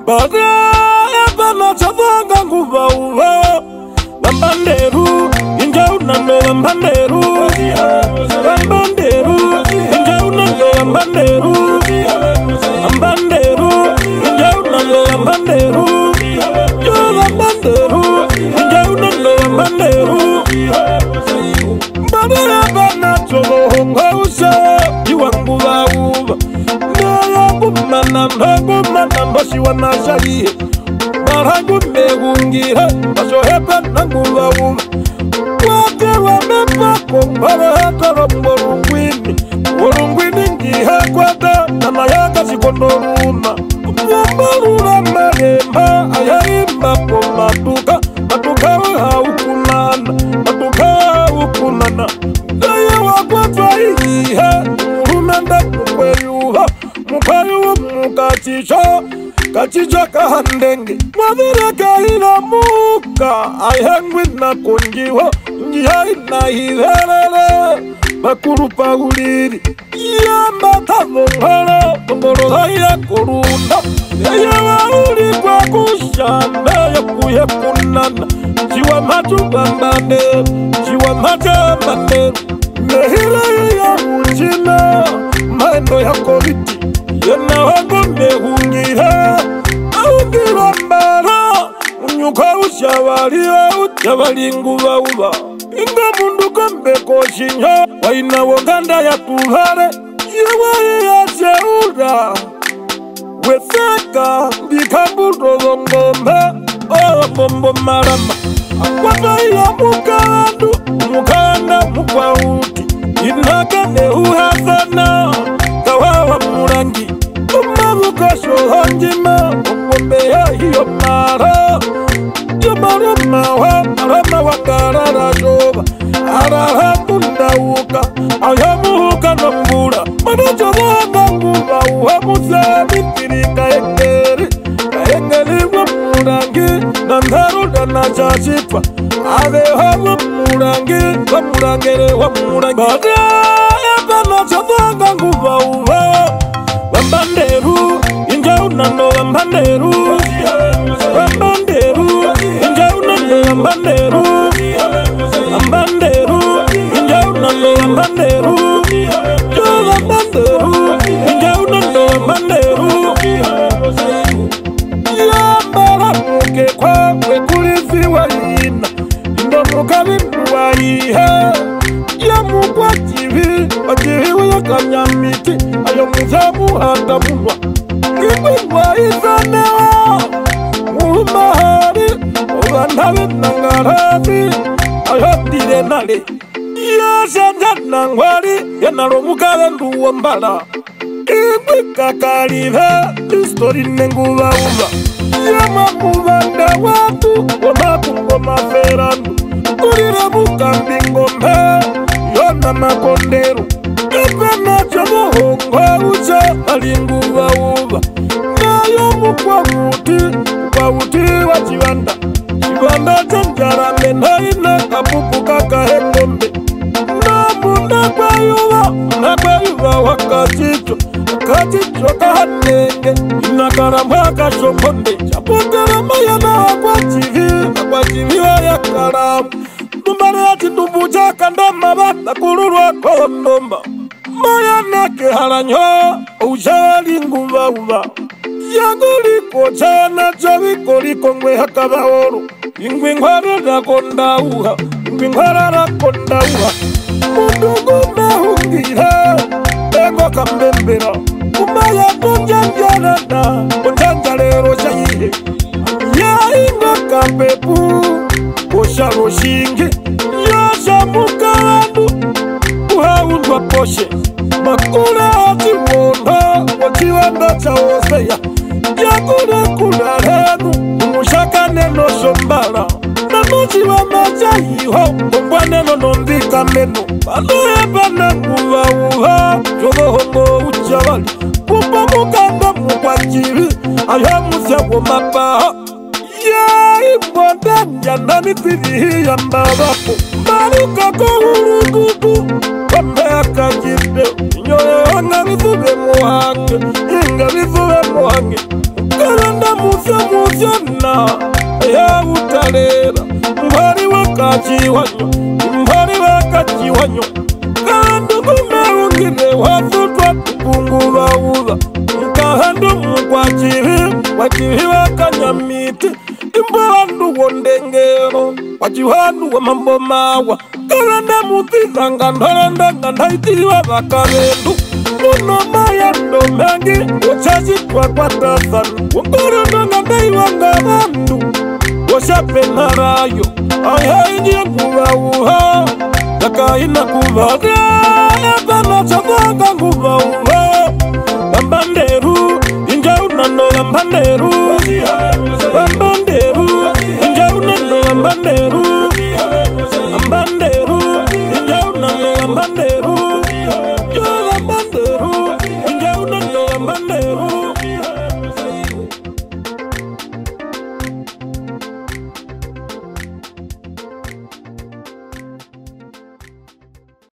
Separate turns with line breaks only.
Badaya bana chavanga nguva uva Bambanderu, inja unando bambanderu Bambanderu, inja unando bambanderu Bambanderu, inja unando bambanderu Yo bambanderu, inja unando bambanderu Badaya bana chavanga usa Iwanguva uva Mana mbashi wa mashayi Barangu megungira Bashohepa nanguva uva Watewa mepako Barahata romborungwini Urungwini ngiha kwata Namayaka sikondoruma Wambarura maremba Ayarimba po matuka Matuka haukunana Matuka haukunana Daya wakwatwa iyiha Urumenda kukweyuha Mukayu kachicho kahandenge Mwadhira kahila muka Ayangwi na kunjiwa Njia ina hiverele Bakuru paguliri Yamba tavonghala Tongoro dhaya kurunda Eya uli kwa kushanda Yakuye kunana Jiwa matu bambande Jiwa mata bambande Mehile ya ujina Maendo ya koviti Yena wangu mehungira Aungira mbara Unyuka uchavali nguva uva Inga mundu kambe koshinya Waina wonganda ya tuvare Yewa ya seura Wefeka Bikamburo zongombe Bombo marama Akwata ya mukandu Mukanda mukwauti Inaka nehuhazana Kawawa murangi Umabuka shohanjima Umwombe ya hiyo mara Yomara mawa Arama wakarara joba Araha kundauka Ayamuhuka nambura Manajawa nguva uhamuza Mitirika engeri Engeri wa murangi Nandaru dana chachipa Adeha wa murangi Wa murangere wa murangi Badaya bana chavanga nguva uva Bambanderu Inja unando bambanderu Bambanderu Inja unando bambanderu Bambanderu Inja unando bambanderu Yo bambanderu Inja unando bambanderu Yambara muke kwa Wekulizi wa ina Indomuka bindu wa ihe Yamukwa jivi Wajivi uya kanyamiti Ayo muzamu hata munwa Kipingwa isanewa Muhumahari Ubandawe nangarati Ayo dire nale Yasanja nangwari Yanaromuka bendu wambala Kipwi kakalive Istori nenguva uva Yama mubanda watu Wamakungo maferandu Kurira mukambingombe Yona makondero Ipena chamuhongwa ucha Alinguva uva Nayo mukwauti wa chivanda Chivanda chanjara menaina Kapupu kakahengombe Namuna kwayuva wakachicho Kachicho kahanenge Inakaramba kashombonde Chapukarama yana Kwa chivi wa ya karamu Numare ati tumbuja kandama Bata kururwa kondomba Maya nake haranyo Ujali nguva uva Yaguli kochana Chaviko likongwe hakaba oro Ingwi ngwara rakonda uha Ingwi ngwara rakonda uha Mundugu mehungira Ego kambembera Umaya kunjanjana na Kunjanjalero chayihe Ya inga kampepu Kosha roshingi Yasha mukandu Uhaundwa poshe Makule hati wonda Wakiwanda cha oseya Yakule kula henu Umushaka neno shombala Namuji wa majayiho Kumbwa neno nondika meno Baluye bana nguva uha Jogo hongo uchawali Kumba mukanda mukwachivi Ayamusya wamapaha Imbondanya nani tiri ya mbabapo Maruka kuhurugudu Wambeka jide Nyoye wana vizube muhange Inga vizube muhange Karanda musyana ya utalera mbari wakachiwanyo mbari wakachiwanyo kandi kumeungire wasutwa kupungura uza mkahando mkwachihi wakanyamiti imbandu wondengero wachihandu wa mambo mawa kalanda mutizanga ndorandanga ndaitiriwa vakavendu muno mayando mengi wachachitwa kwa tasana wangorondanga ndaiwanga vandu washapenarayo ayainye kuvauha yakaina kuvada yakana chavanga kuvauha